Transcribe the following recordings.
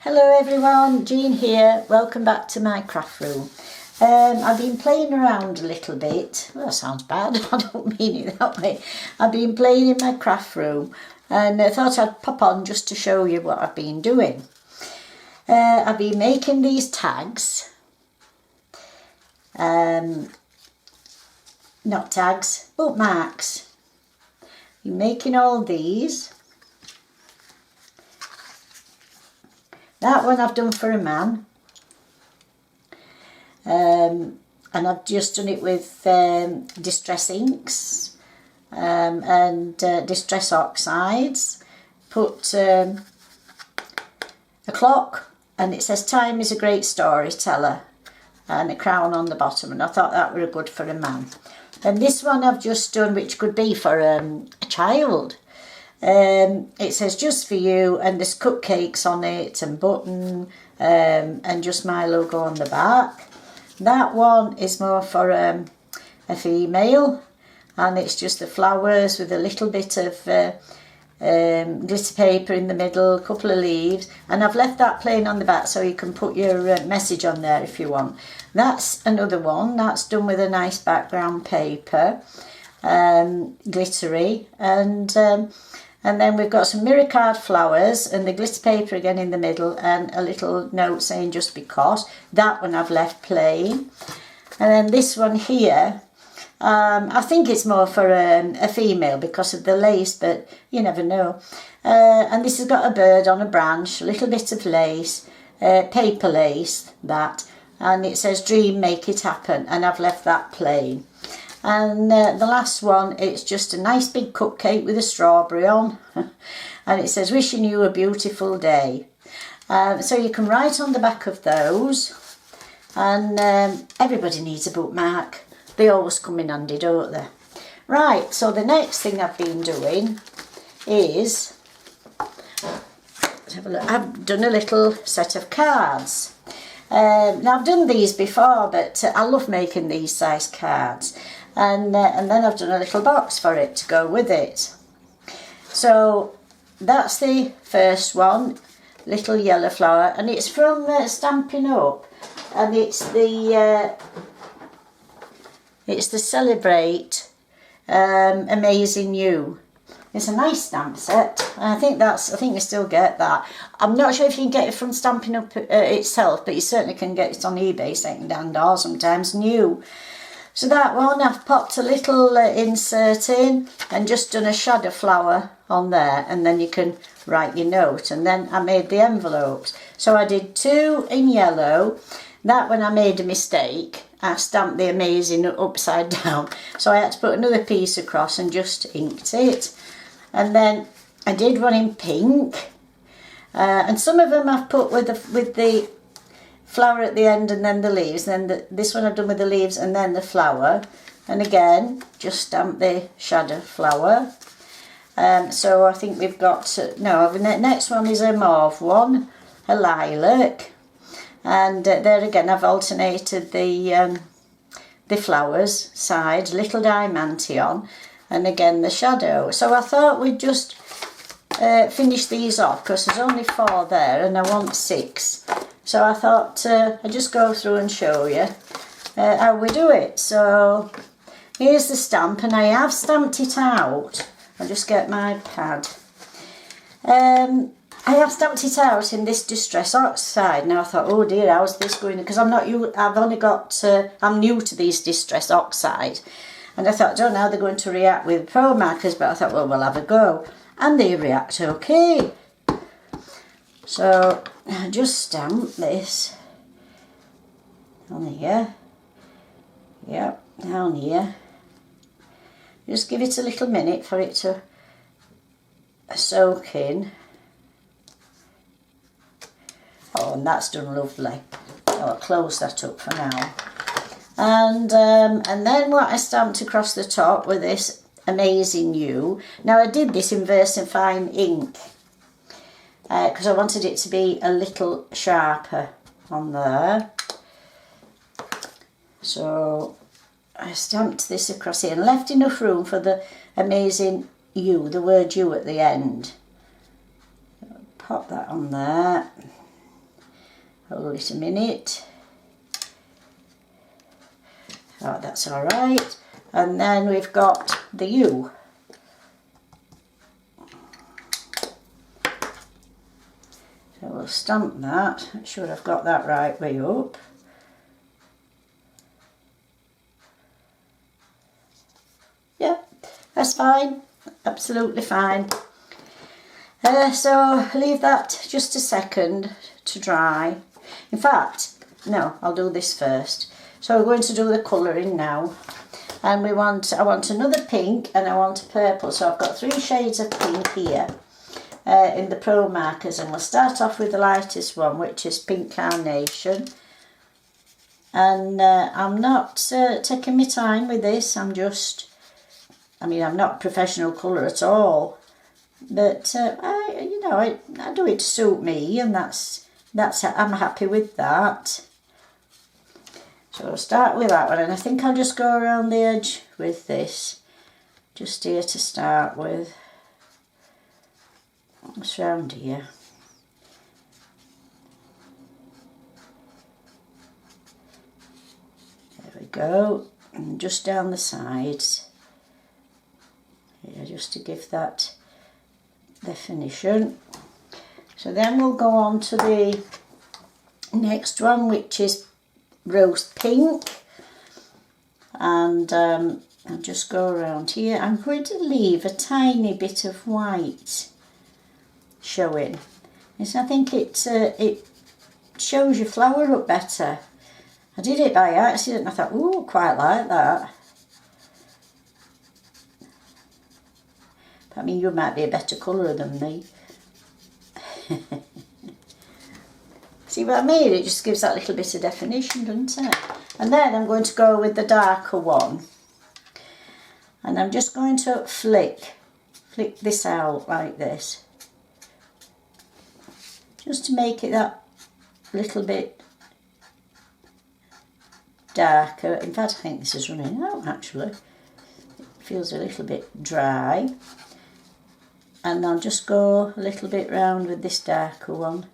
Hello everyone, Jean here. Welcome back to my craft room. I've been playing around a little bit. Well, that sounds bad. I don't mean it that way. I've been playing in my craft room and I thought I'd pop on just to show you what I've been doing. I've been making these tags. Not tags, bookmarks. Been making all these. That one I've done for a man, and I've just done it with distress inks and distress oxides. Put a clock, and it says time is a great storyteller, and a crown on the bottom, and I thought that were good for a man. And this one I've just done, which could be for a child. It says just for you, and there's cupcakes on it and button and just my logo on the back. That one is more for a female, and it's just the flowers with a little bit of glitter paper in the middle, a couple of leaves, and I've left that plain on the back so you can put your message on there if you want. That's another one that's done with a nice background paper, glittery, and then we've got some mirror card flowers and the glitter paper again in the middle, and a little note saying just because. That one I've left plain. And then this one here, I think it's more for a female because of the lace, but you never know. And this has got a bird on a branch, a little bit of lace, paper lace, that. And it says dream, make it happen, and I've left that plain. And the last one, it's just a nice big cupcake with a strawberry on. And it says, wishing you a beautiful day. So you can write on the back of those. And everybody needs a bookmark. They always come in handy, don't they? Right, so the next thing I've been doing is, let's have a look. I've done a little set of cards. Now I've done these before, but I love making these size cards. And then I've done a little box for it to go with it. So that's the first one, little yellow flower, and it's from Stampin' Up, and it's the Celebrate Amazing You. It's a nice stamp set. I think you still get that. I'm not sure if you can get it from Stampin' Up itself, but you certainly can get it on eBay second hand or sometimes new. So that one, I've popped a little insert in and just done a shadow flower on there, and then you can write your note. And then I made the envelopes. So I did two in yellow. That one I made a mistake. I stamped the amazing upside down. So I had to put another piece across and just inked it. And then I did one in pink. And some of them I've put with the flower at the end and then the leaves, and then this one I've done with the leaves and then the flower, and again just stamp the shadow flower. So I think we've got the next one is a mauve one, a lilac, and there again I've alternated the flowers side, little diamante, and again the shadow. So I thought we'd just finish these off because there's only 4 there and I want 6. So I thought I'd just go through and show you how we do it. So here's the stamp, and I have stamped it out. I'll just get my pad. I have stamped it out in this distress oxide. Now I thought, oh dear, how's this going? Because I'm new to these distress oxide. And I thought, I don't know how they're going to react with pro markers, but I thought, well, we'll have a go. And they react okay. So I just stamp this on here, yep, down here. Just give it a little minute for it to soak in. Oh, and that's done lovely. I'll close that up for now. And then what I stamped across the top with this Amazing You. Now I did this in VersaFine ink, because I wanted it to be a little sharper on there. So I stamped this across here and left enough room for the Amazing You, the word you at the end. Pop that on there. Hold it a minute. Oh, that's all right. And then we've got the U. So we'll stamp that. Make sure I've got that right way up. Yeah, that's fine. Absolutely fine. So leave that just a second to dry. In fact, no, I'll do this first. So we're going to do the colouring now. And I want another pink and I want a purple. So I've got 3 shades of pink here in the Pro markers. And we'll start off with the lightest one, which is Pink Carnation. And I'm not taking my time with this. I'm not a professional colour at all. But I do it to suit me, and I'm happy with that. So I'll start with that one, and I think I'll just go around the edge with this, just here to start with. Just round here. There we go, and just down the sides. Here, just to give that definition. So then we'll go on to the next one, which is Roast Pink, and I'll just go around here. I'm going to leave a tiny bit of white showing, because I think it shows your flower up better. I did it by accident and I thought, ooh, quite like that. I mean, you might be a better colour than me. See what I mean? It just gives that little bit of definition, doesn't it? And then I'm going to go with the darker one. And I'm just going to flick this out like this. Just to make it that little bit darker. In fact, I think this is running out actually. It feels a little bit dry. And I'll just go a little bit round with this darker one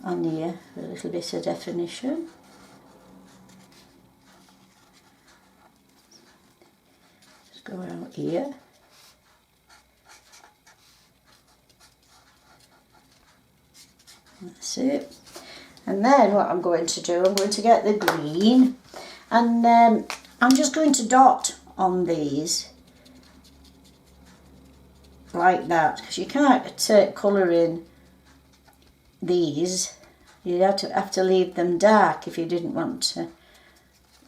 on here for a little bit of definition. Just go out here. That's it. And then what I'm going to do, I'm going to get the green, and I'm just going to dot on these like that, because you can't colour in these. You'd have to leave them dark if you didn't want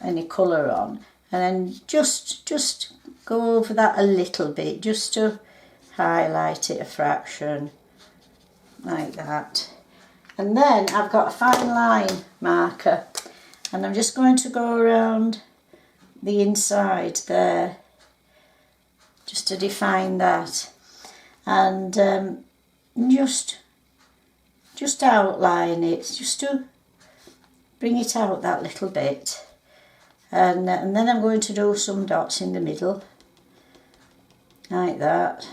any colour on, and then just go over that a little bit, just to highlight it a fraction like that. And then I've got a fine line marker, and I'm just going to go around the inside there just to define that, and just outline it, just to bring it out that little bit, and then I'm going to do some dots in the middle like that,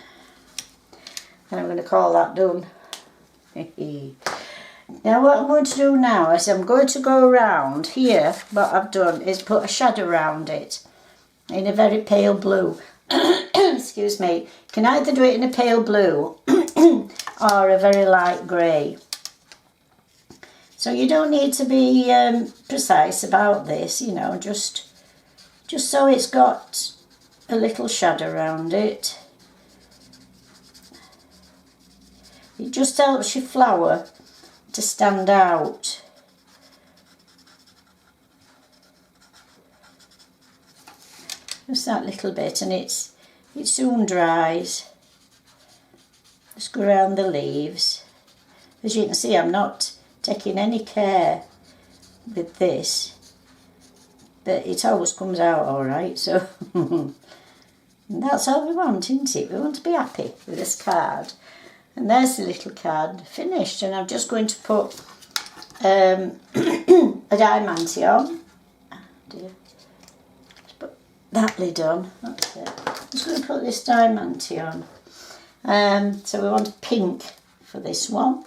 and I'm going to call that done. Now what I'm going to do now is I'm going to go around here. What I've done is put a shadow around it in a very pale blue. Excuse me. You can either do it in a pale blue or a very light grey. So you don't need to be precise about this, you know, just so it's got a little shadow around it. It just helps your flower to stand out. Just that little bit, and it soon dries. Just go around the leaves. As you can see, I'm not taking any care with this, but it always comes out all right. So and that's all we want, isn't it? We want to be happy with this card. And there's the little card finished, and I'm just going to put a diamante on. Oh dear. Just put that lid on. That's it. I'm just going to put this diamante on. So we want pink for this one.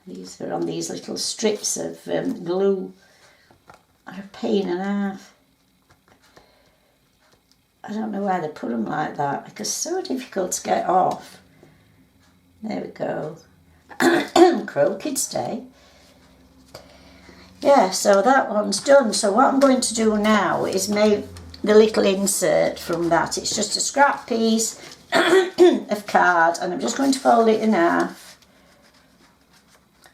These are on these little strips of glue. Are a pain and a half. I don't know why they put them like that because it's so difficult to get off. There we go. Crow Kids Day. Yeah, so that one's done. So what I'm going to do now is make the little insert from that. It's just a scrap piece of card, and I'm just going to fold it in half.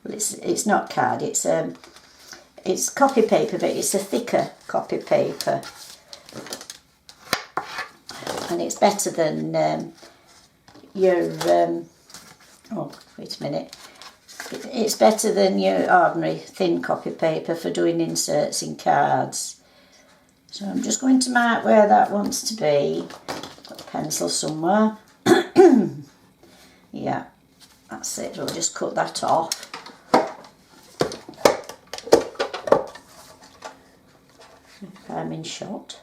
Well, it's not card, it's copy paper, but it's a thicker copy paper. And it's better than your, oh, wait a minute. It's better than your ordinary thin copy paper for doing inserts in cards. So I'm just going to mark where that wants to be. Got a pencil somewhere. Yeah, that's it. We'll just cut that off. If I'm in shot.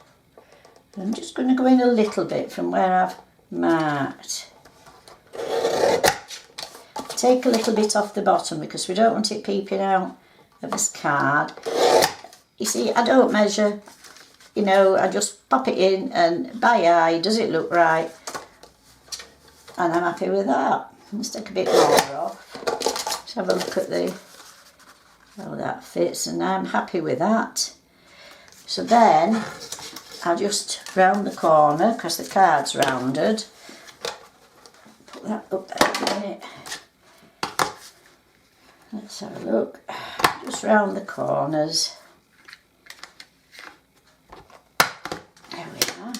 I'm just going to go in a little bit from where I've marked. Take a little bit off the bottom because we don't want it peeping out of this card. You see, I don't measure, you know, I just pop it in and by eye, does it look right? And I'm happy with that. Let's take a bit more off. Let's have a look at how that fits, and I'm happy with that. So then I'll just round the corner because the card's rounded. Put that up there a minute. Let's have a look. Just round the corners. There we are.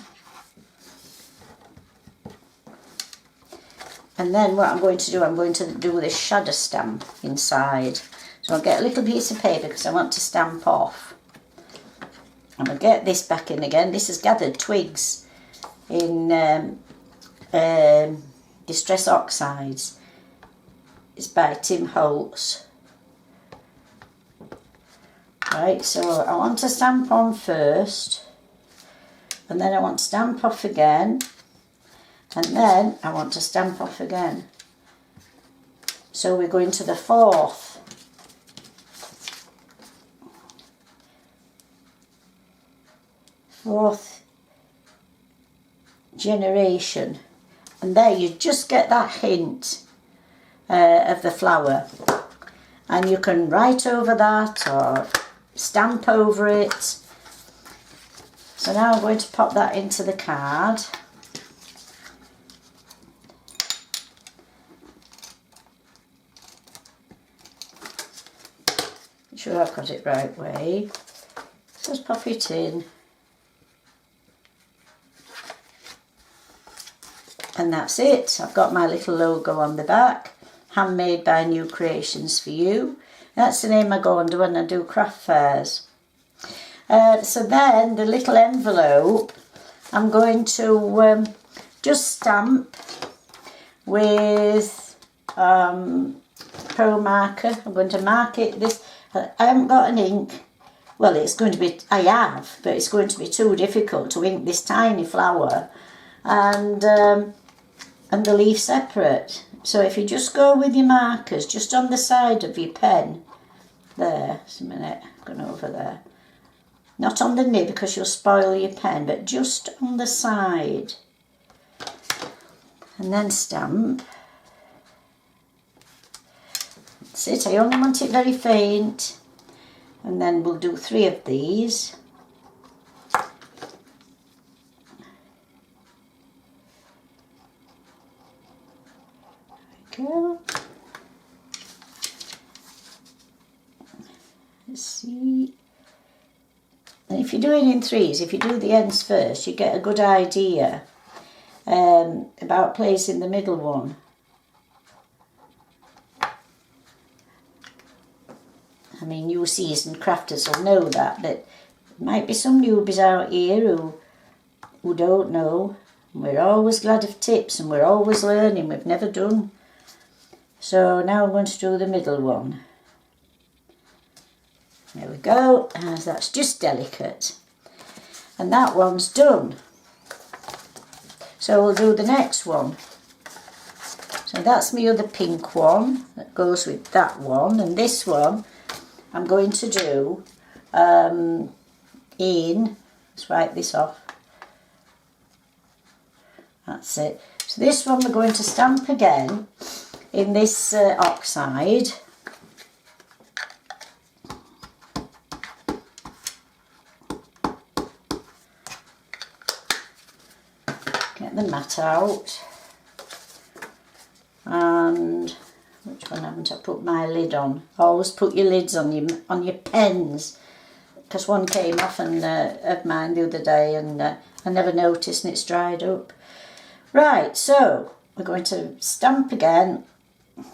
And then what I'm going to do, I'm going to do this shadow stamp inside. So I'll get a little piece of paper because I want to stamp off. And I'll get this back in again. This is gathered twigs in Distress Oxides. It's by Tim Holtz. Right, so I want to stamp on first, and then I want to stamp off again, and then I want to stamp off again. So we're going to the fourth generation, and there you just get that hint of the flower, and you can write over that or stamp over it. So now I'm going to pop that into the card. Make sure I've got it right way. Just pop it in. And that's it. I've got my little logo on the back. Handmade by New Creations for You. That's the name I go under when I do craft fairs. So then the little envelope, I'm going to just stamp with Pro Marker. I'm going to mark it. This I haven't got an ink. Well, it's going to be, I have, but it's going to be too difficult to ink this tiny flower and the leaf separate. So if you just go with your markers just on the side of your pen, there, just a minute, going over there. Not on the nib because you'll spoil your pen, but just on the side. And then stamp. That's it, I only want it very faint. And then we'll do 3 of these. Go. Let's see. And if you do it in 3s, if you do the ends first, you get a good idea about placing the middle one. I mean, you seasoned crafters will know that, but there might be some newbies out here who don't know. We're always glad of tips and we're always learning. We've never done. So now I'm going to do the middle one. There we go, and that's just delicate. And that one's done. So we'll do the next one. So So that's my other pink one that goes with that one, and this one I'm going to do let's write this off. That's it. So this one we're going to stamp again in this oxide. Get the mat out. And which one haven't I put my lid on? Always put your lids on your pens, because one came off of mine the other day, and I never noticed, and it's dried up. Right, so we're going to stamp again. There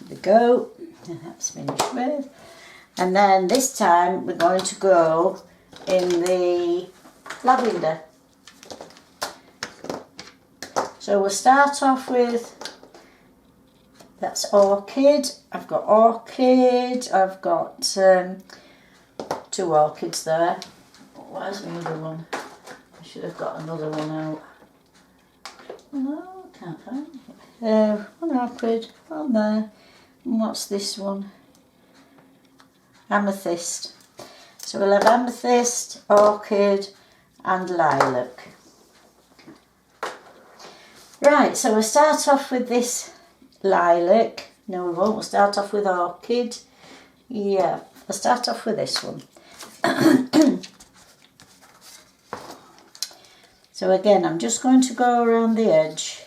we go, and that's finished with. And then this time we're going to go in the lavender. So we'll start off with, that's orchid. I've got orchid, I've got 2 orchids there. Where's my other one? I should have got another one out. No, can't find it. One orchid, on there. And what's this one? Amethyst. So we'll have amethyst, orchid and lilac. Right, so we'll start off with this lilac. No, we won't. We'll start off with orchid. Yeah, we'll start off with this one. So again, I'm just going to go around the edge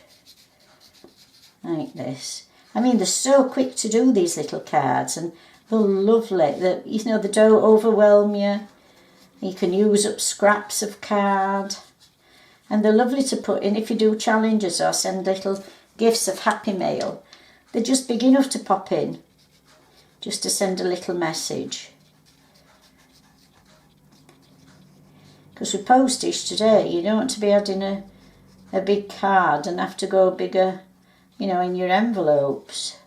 like this. I mean, they're so quick to do, these little cards, and they're lovely. You know, they don't overwhelm you. You can use up scraps of card. And they're lovely to put in if you do challenges or send little gifts of happy mail. They're just big enough to pop in, just to send a little message. Because with postage today, you don't want to be adding a big card and have to go bigger, you know, in your envelopes.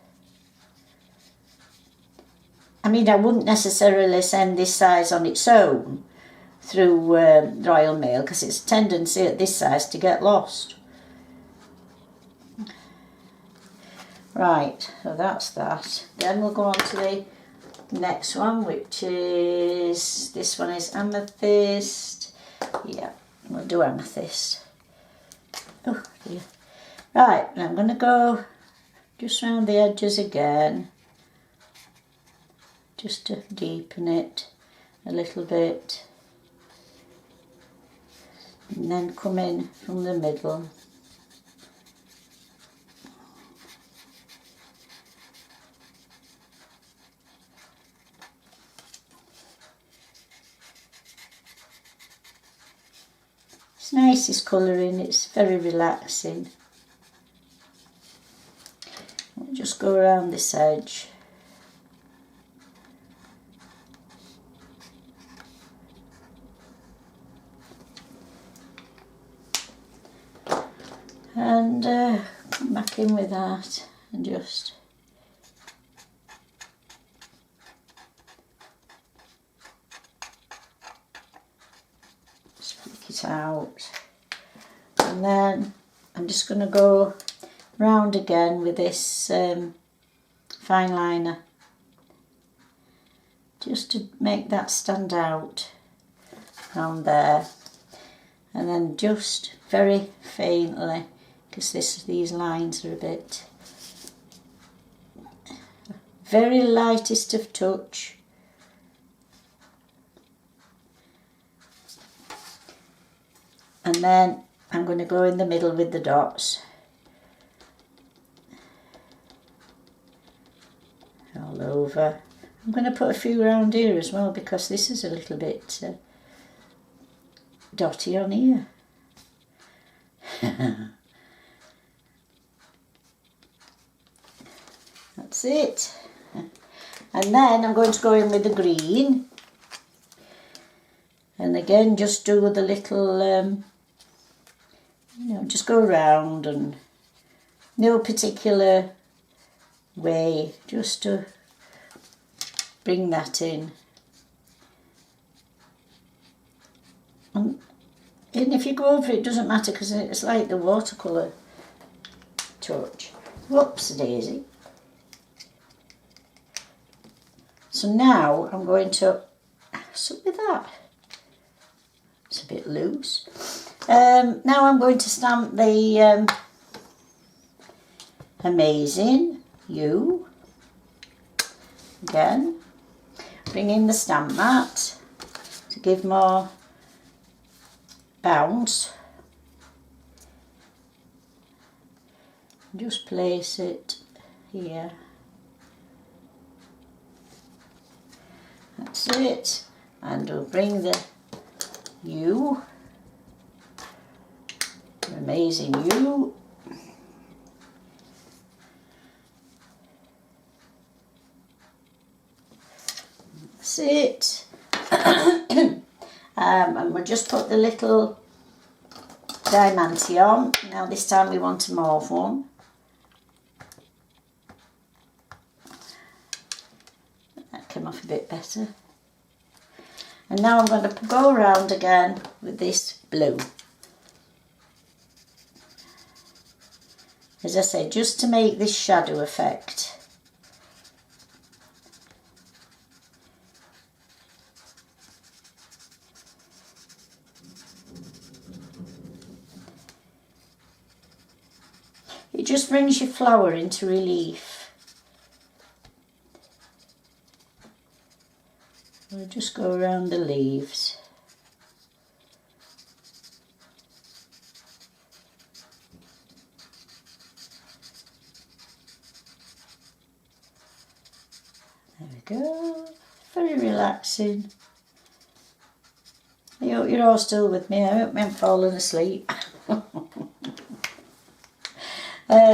I mean, I wouldn't necessarily send this size on its own through Royal Mail, because it's a tendency at this size to get lost. Right, so that's that. Then we'll go on to the next one, which is, this one is amethyst. Yeah, we'll do amethyst. Oh dear. Right, and I'm going to go just round the edges again, just to deepen it a little bit. And then come in from the middle. It's nice, this colouring, it's very relaxing. I'll just go around this edge. And come back in with that and just flick it out. And then I'm just going to go round again with this fine liner, just to make that stand out round there. And then just very faintly, because these lines are a bit very lightest of touch. And then I'm going to go in the middle with the dots all over. I'm going to put a few around here as well, because this is a little bit dotty on here. That's it. And then I'm going to go in with the green, and again just do the little you know, just go around, and no particular way, just to bring that in. And And if you go over it, doesn't matter because it's like the watercolour touch. Whoops, daisy. So now I'm going to, so with that, it's a bit loose. Now I'm going to stamp the Amazing You. Again, bring in the stamp mat to give more bounce. Just place it here. That's it. And we'll bring the U, Amazing You. That's it. And we'll just put the little diamante on. Now this time we want a mauve one. That came off a bit better. And now I'm going to go around again with this blue. As I say, just to make this shadow effect. It just brings your flower into relief. I'll just go around the leaves. There we go. Very relaxing. I hope you're all still with me. I hope I'm falling asleep.